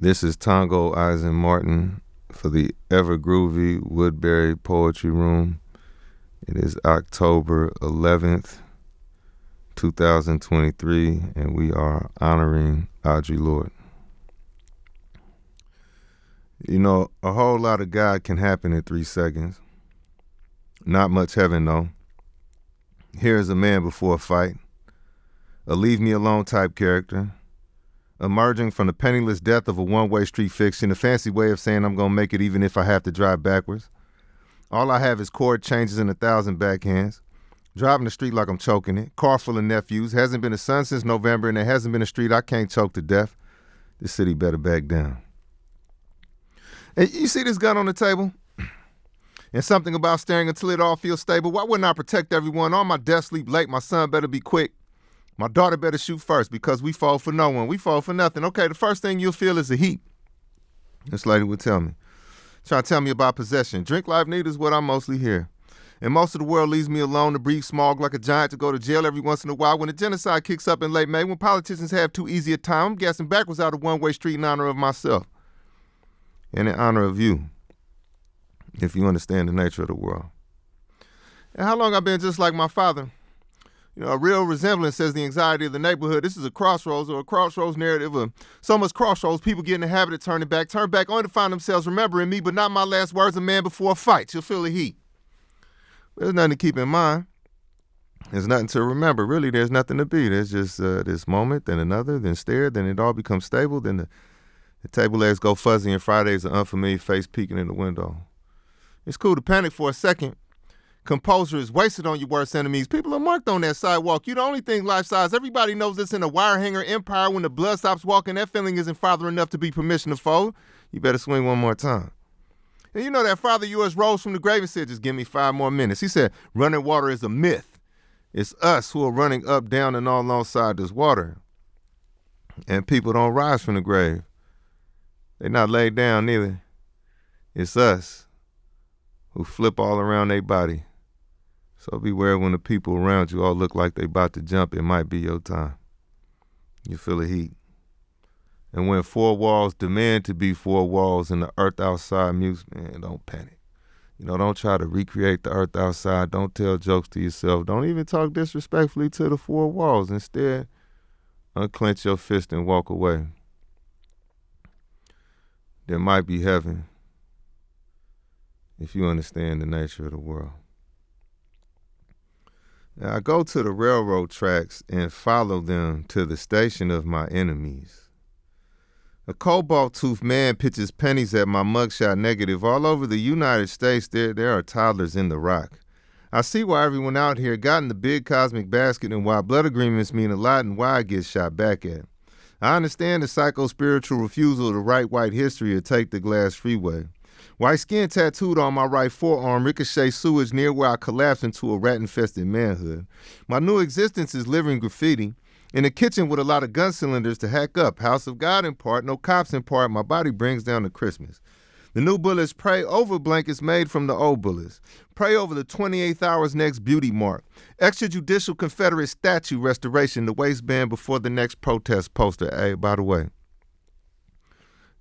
This is Tongo Eisen-Martin for the Ever Groovy Woodbury Poetry Room. It is October 11th, 2023, and we are honoring Audre Lorde. You know, a whole lot of God can happen in 3 seconds. Not much heaven, though. Here's a man before a fight, a leave me alone type character, emerging from the penniless death of a one-way street fiction, a fancy way of saying I'm going to make it even if I have to drive backwards. All I have is chord changes and 1,000 backhands. Driving the street like I'm choking it. Car full of nephews. Hasn't been a sun since November, and there hasn't been a street I can't choke to death. This city better back down. And you see this gun on the table? And something about staring until it all feels stable. Why wouldn't I protect everyone? All my death sleep late. My son better be quick. My daughter better shoot first because we fall for no one. We fall for nothing. Okay, the first thing you'll feel is the heat. This lady would tell me. Trying to tell me about possession. Drink life need is what I mostly hear. And most of the world leaves me alone to breathe smog like a giant, to go to jail every once in a while. When the genocide kicks up in late May, when politicians have too easy a time, I'm gassing backwards out of one-way street in honor of myself. And in honor of you, if you understand the nature of the world. And how long I've been just like my father? You know, a real resemblance says the anxiety of the neighborhood. This is a crossroads or a crossroads narrative of so much crossroads, people get in the habit of turn back only to find themselves remembering me, but not my last words, a man before a fight. You'll feel the heat. There's nothing to keep in mind. There's nothing to remember. Really, there's nothing to be. There's just this moment, then another, then stare, then it all becomes stable, then the table legs go fuzzy, and Friday's an unfamiliar face peeking in the window. It's cool to panic for a second. Composure is wasted on your worst enemies. People are marked on that sidewalk. You the only thing life-size. Everybody knows this in a wire hanger empire. When the blood stops walking, that feeling isn't father enough to be permission to fold. You better swing one more time. And you know that father yours rose from the grave and said, just give me 5 more minutes. He said, running water is a myth. It's us who are running up, down, and all alongside this water. And people don't rise from the grave. They're not laid down neither. It's us who flip all around their body. So beware when the people around you all look like they about to jump, it might be your time. You feel the heat. And when 4 walls demand to be 4 walls and the earth outside mutes, man, don't panic. You know, don't try to recreate the earth outside. Don't tell jokes to yourself. Don't even talk disrespectfully to the 4 walls. Instead, unclench your fist and walk away. There might be heaven if you understand the nature of the world. Now, I go to the railroad tracks and follow them to the station of my enemies. A cobalt-toothed man pitches pennies at my mugshot negative. All over the United States, there are toddlers in the rock. I see why everyone out here got in the big cosmic basket and why blood agreements mean a lot and why I get shot back at. I understand the psycho-spiritual refusal to write white history or take the glass freeway. White skin tattooed on my right forearm, ricochet sewage near where I collapse into a rat-infested manhood. My new existence is living graffiti. In a kitchen with a lot of gun cylinders to hack up. House of God in part, no cops in part. My body brings down to Christmas. The new bullets pray over blankets made from the old bullets. Pray over the 28th hour's next beauty mark. Extrajudicial Confederate statue restoration, the waistband before the next protest poster. Hey, by the way,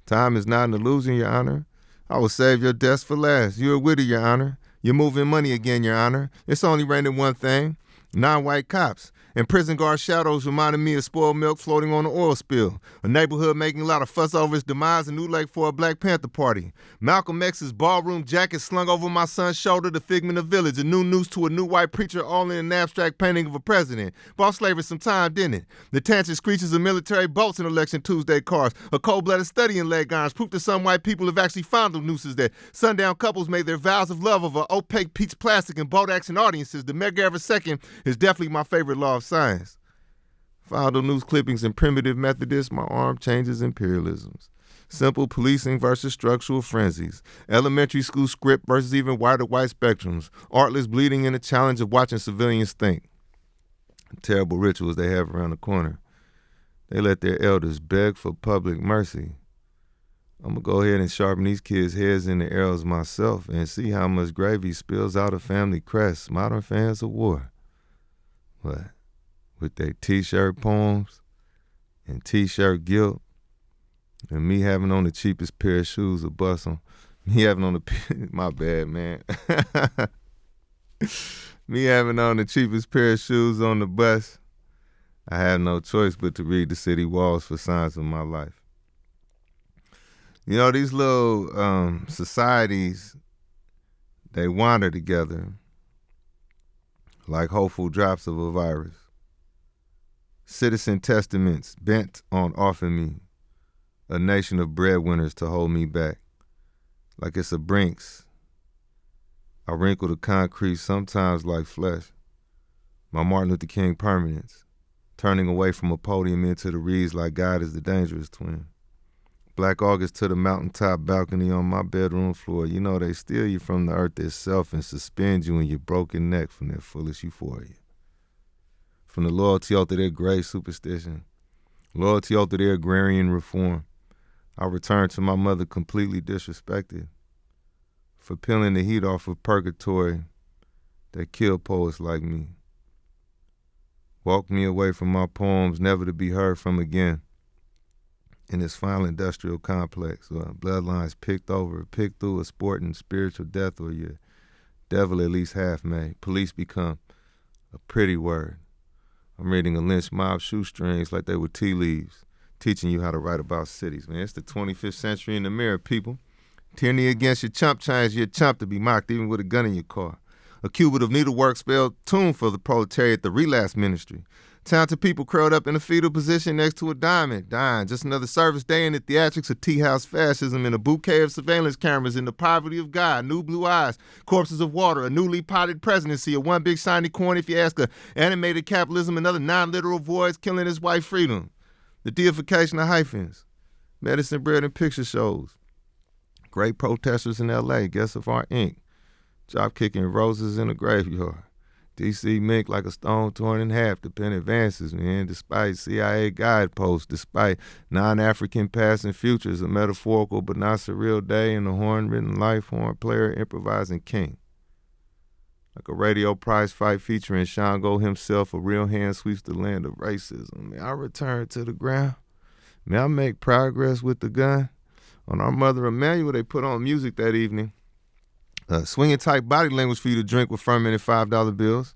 time is not an illusion, Your Honor. I will save your deaths for last. You're a widow, Your Honor. You're moving money again, Your Honor. It's only raining one thing. Non-white cops. And prison guard shadows reminded me of spoiled milk floating on an oil spill. A neighborhood making a lot of fuss over its demise. A new lake for a Black Panther party. Malcolm X's ballroom jacket slung over my son's shoulder. The figment of village. A new noose to a new white preacher, all in an abstract painting of a president. Bought slavery some time, didn't it? The tangent screeches of military bolts in election Tuesday cars. A cold-blooded study in leg irons. Proof that some white people have actually found the nooses that sundown couples made their vows of love over opaque peach plastic and boat action audiences. The Medgar II is definitely my favorite law of science. Filed on news clippings and primitive Methodists, my arm changes imperialisms. Simple policing versus structural frenzies. Elementary school script versus even wider white spectrums. Artless bleeding and the challenge of watching civilians think. Terrible rituals they have around the corner. They let their elders beg for public mercy. I'm going to go ahead and sharpen these kids' heads in the arrows myself and see how much gravy spills out of family crests. Modern fans of war. What? With their t-shirt poems and t-shirt guilt And me having on the cheapest pair of shoes or bus on, me having on my bad, man. Me having on the cheapest pair of shoes on the bus, I had no choice but to read the city walls for signs of my life. You know, these little societies, they wander together like hopeful drops of a virus. Citizen testaments bent on offering me a nation of breadwinners to hold me back. Like it's a Brinks. I wrinkle the concrete sometimes like flesh. My Martin Luther King permanence, turning away from a podium into the reeds like God is the dangerous twin. Black August to the mountaintop balcony on my bedroom floor. You know they steal you from the earth itself and suspend you in your broken neck from their foolish euphoria. From the loyalty to their grey superstition, loyalty to their agrarian reform, I returned to my mother completely disrespected for peeling the heat off of purgatory that killed poets like me. Walked me away from my poems, never to be heard from again. In this final industrial complex, bloodlines picked through a sporting spiritual death, or your devil at least half made. Police become a pretty word. I'm reading a lynch mob shoestrings like they were tea leaves, teaching you how to write about cities. Man, it's the 25th century in the mirror, people. Tyranny against your chump change, you're a chump to be mocked even with a gun in your car. A cubit of needlework spelled tune for the proletariat, the relapse ministry. Talented people curled up in a fetal position next to a diamond, dying. Just another service day in the theatrics of tea-house fascism and a bouquet of surveillance cameras in the poverty of God, new blue eyes, corpses of water, a newly potted presidency, a one big shiny coin if you ask a animated capitalism, another non-literal voice killing his white freedom. The deification of hyphens, medicine bread and picture shows. Great protesters in L.A., guests of our ink. Drop kicking roses in a graveyard. D.C. mink like a stone torn in half, dependent advances, man, despite CIA guideposts, despite non-African past and futures, a metaphorical but not surreal day in a horn-ridden life, horn player improvising king. Like a radio prize fight featuring Shango himself, a real hand sweeps the land of racism. Man, I return to the ground. May I make progress with the gun? On our Mother Emanuel, they put on music that evening. Swinging type body language for you to drink with fermented $5 bills.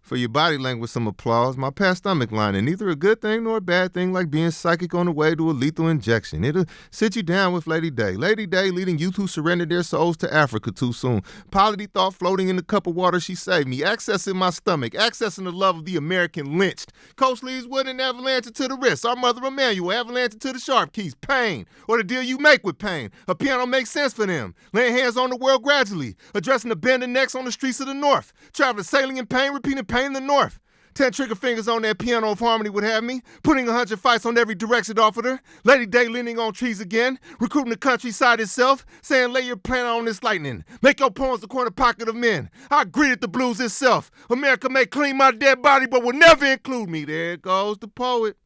For your body language, some applause. My past stomach lining, neither a good thing nor a bad thing, like being psychic on the way to a lethal injection. It'll sit you down with Lady Day. Lady Day leading youth who surrendered their souls to Africa too soon. Polity thought floating in the cup of water, she saved me. Accessing my stomach, accessing the love of the American lynched. Coast leaves wood and avalanche to the wrist. Our Mother Emanuel, avalanche to the sharp keys. Pain, or the deal you make with pain. A piano makes sense for them. Laying hands on the world gradually. Addressing the bending necks on the streets of the north. Traveling, sailing in pain, repeating pain in the north. 10 trigger fingers on that piano if harmony would have me. Putting 100 fights on every direction offered her. Lady Day leaning on trees again. Recruiting the countryside itself. Saying lay your plan on this lightning. Make your poems the corner pocket of men. I greeted the blues itself. America may clean my dead body but will never include me. There goes the poet.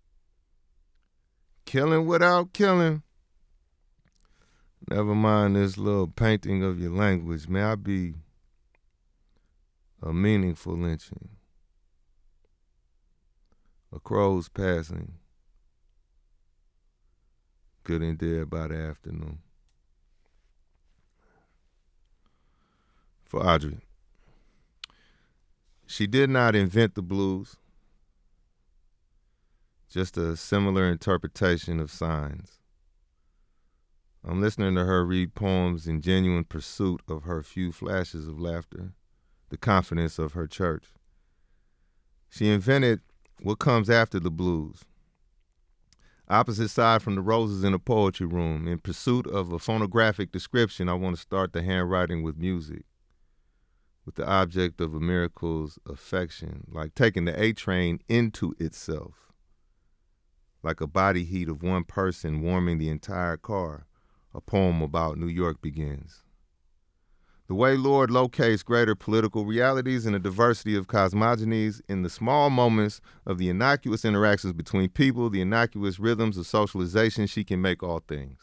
Killing without killing. Never mind this little painting of your language. May I be a meaningful lynching. A crow's passing. Good and dead by the afternoon. For Audre. She did not invent the blues. Just a similar interpretation of signs. I'm listening to her read poems in genuine pursuit of her few flashes of laughter, the confidence of her church. She invented what comes after the blues. Opposite side from the roses in a poetry room. In pursuit of a phonographic description, I want to start the handwriting with music, with the object of a miracle's affection, like taking the A train into itself, like a body heat of one person warming the entire car. A poem about New York begins. The way Lorde locates greater political realities and a diversity of cosmogonies in the small moments of the innocuous interactions between people, the innocuous rhythms of socialization, she can make all things.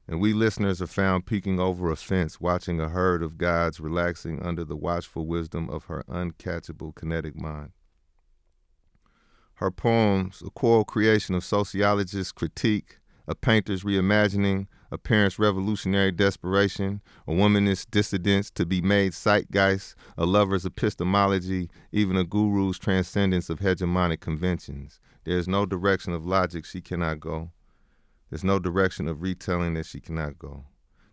And we listeners are found peeking over a fence, watching a herd of gods relaxing under the watchful wisdom of her uncatchable kinetic mind. Her poems, a choral creation of sociologists' critique, a painter's reimagining, a parent's revolutionary desperation, a womanist dissidence to be made zeitgeist, a lover's epistemology, even a guru's transcendence of hegemonic conventions. There is no direction of logic she cannot go. There's no direction of retelling that she cannot go.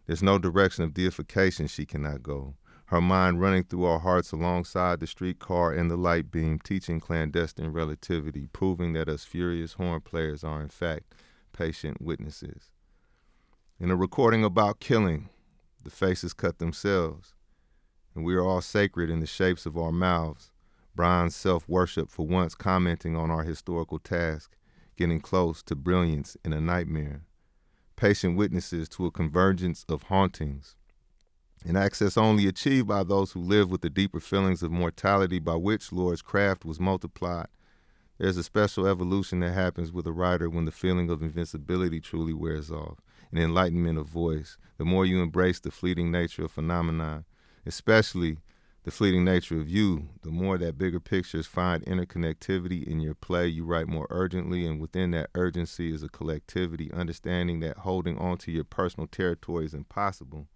There's no direction of deification she cannot go. Her mind running through our hearts alongside the streetcar and the light beam, teaching clandestine relativity, proving that us furious horn players are in fact patient witnesses. In a recording about killing, the faces cut themselves, and we are all sacred in the shapes of our mouths, bronze self-worship for once commenting on our historical task, getting close to brilliance in a nightmare, patient witnesses to a convergence of hauntings, an access only achieved by those who live with the deeper feelings of mortality by which Lord's craft was multiplied. There's a special evolution that happens with a writer when the feeling of invincibility truly wears off, an enlightenment of voice, the more you embrace the fleeting nature of phenomena, especially the fleeting nature of you, the more that bigger pictures find interconnectivity in your play. You write more urgently, and within that urgency is a collectivity, understanding that holding on to your personal territory is impossible.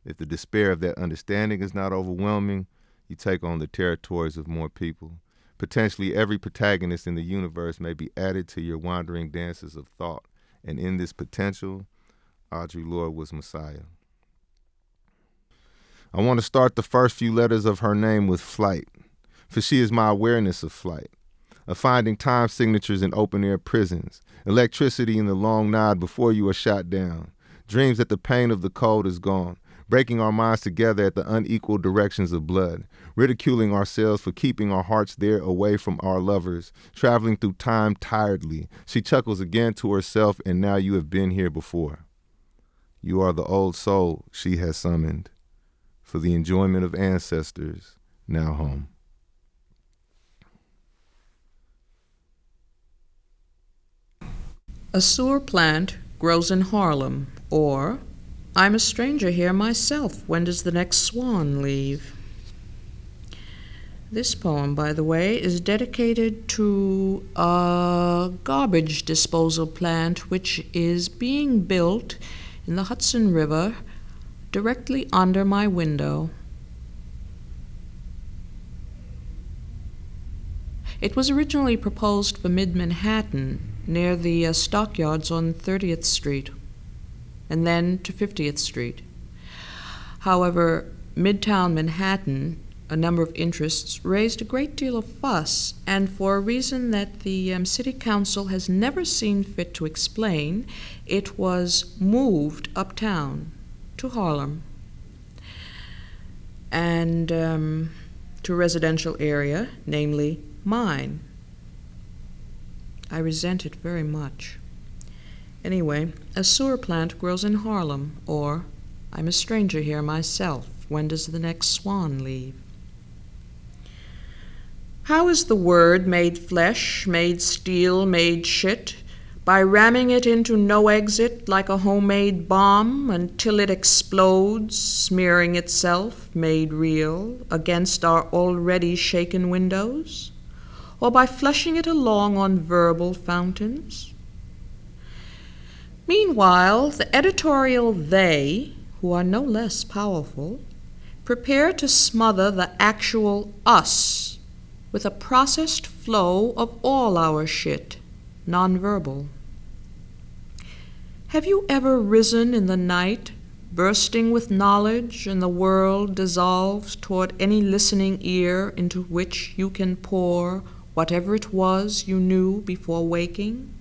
If the despair of that understanding is not overwhelming, you take on the territories of more people. Potentially every protagonist in the universe may be added to your wandering dances of thought, and in this potential, Audre Lorde was Messiah. I want to start the first few letters of her name with flight, for she is my awareness of flight, of finding time signatures in open-air prisons, electricity in the long nod before you are shot down, dreams that the pain of the cold is gone, breaking our minds together at the unequal directions of blood, ridiculing ourselves for keeping our hearts there away from our lovers, traveling through time tiredly. She chuckles again to herself, and now you have been here before. You are the old soul she has summoned, for the enjoyment of ancestors, now home. A sewer plant grows in Harlem, or I'm a stranger here myself. When does the next swan leave? This poem, by the way, is dedicated to a garbage disposal plant which is being built in the Hudson River directly under my window. It was originally proposed for mid-Manhattan near the stockyards on 30th Street, and then to 50th Street. However, Midtown Manhattan, a number of interests, raised a great deal of fuss, and for a reason that the City Council has never seen fit to explain, it was moved uptown to Harlem and to a residential area, namely mine. I resent it very much. Anyway, a sewer plant grows in Harlem, or I'm a stranger here myself. When does the next swan leave? How is the word made flesh, made steel, made shit? By ramming it into no exit like a homemade bomb until it explodes, smearing itself, made real, against our already shaken windows? Or by flushing it along on verbal fountains? Meanwhile, the editorial they, who are no less powerful, prepare to smother the actual us with a processed flow of all our shit, nonverbal. Have you ever risen in the night, bursting with knowledge, and the world dissolves toward any listening ear into which you can pour whatever it was you knew before waking,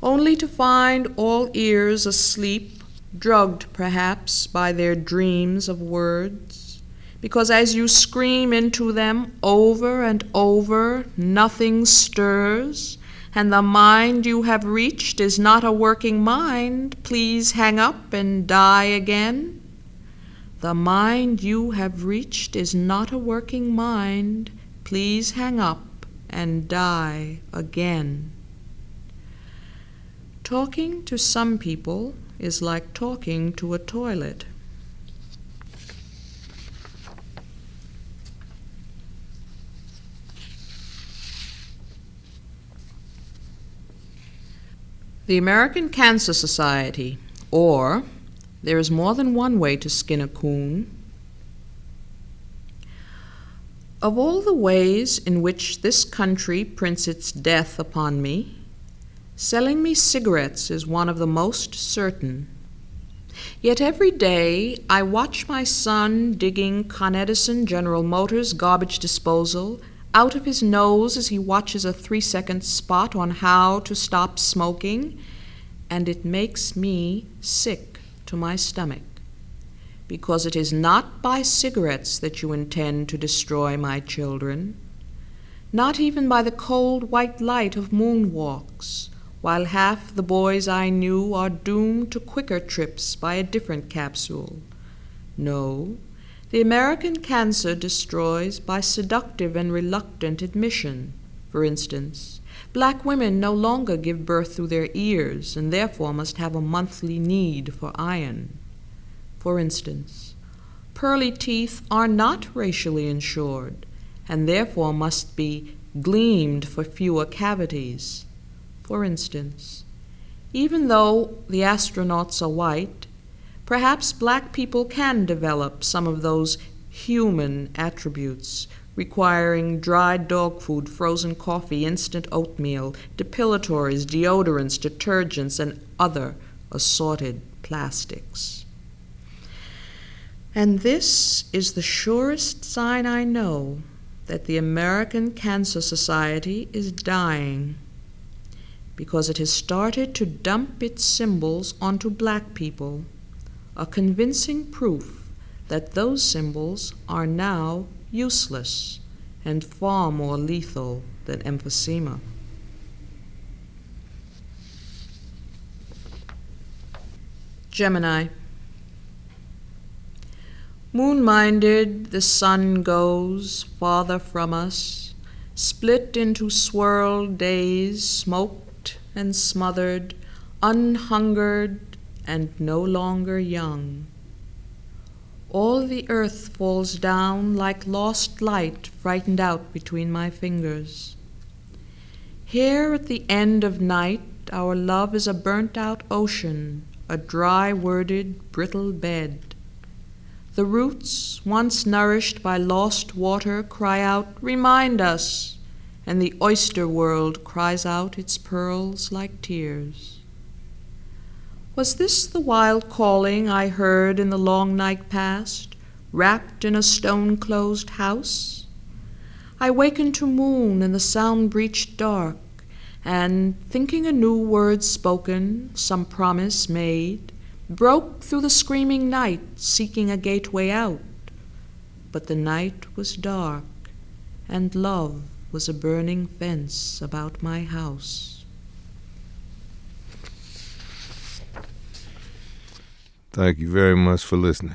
only to find all ears asleep, drugged perhaps by their dreams of words, because as you scream into them over and over, nothing stirs, and the mind you have reached is not a working mind, please hang up and die again? The mind you have reached is not a working mind, please hang up and die again. Talking to some people is like talking to a toilet. The American Cancer Society, or There is More Than One Way to Skin a Coon. Of all the ways in which this country prints its death upon me, selling me cigarettes is one of the most certain. Yet every day I watch my son digging Con Edison General Motors garbage disposal out of his nose as he watches a 3-second spot on how to stop smoking, and it makes me sick to my stomach, because it is not by cigarettes that you intend to destroy my children, not even by the cold white light of moonwalks, while half the boys I knew are doomed to quicker trips by a different capsule. No, the American cancer destroys by seductive and reluctant admission. For instance, black women no longer give birth through their ears and therefore must have a monthly need for iron. For instance, pearly teeth are not racially insured and therefore must be gleamed for fewer cavities. For instance, even though the astronauts are white, perhaps black people can develop some of those human attributes requiring dried dog food, frozen coffee, instant oatmeal, depilatories, deodorants, detergents, and other assorted plastics. And this is the surest sign I know that the American Cancer Society is dying, because it has started to dump its symbols onto black people, a convincing proof that those symbols are now useless and far more lethal than emphysema. Gemini. Moon-minded, the sun goes farther from us, split into swirled days, smoked and smothered, unhungered and no longer young. All the earth falls down like lost light frightened out between my fingers. Here at the end of night, our love is a burnt-out ocean, a dry-worded, brittle bed. The roots, once nourished by lost water, cry out, "Remind us!" and the oyster world cries out its pearls like tears. Was this the wild calling I heard in the long night past, wrapped in a stone-closed house? I wakened to moon in the sound-breached dark, and, thinking a new word spoken, some promise made, broke through the screaming night, seeking a gateway out. But the night was dark, and love was a burning fence about my house. Thank you very much for listening.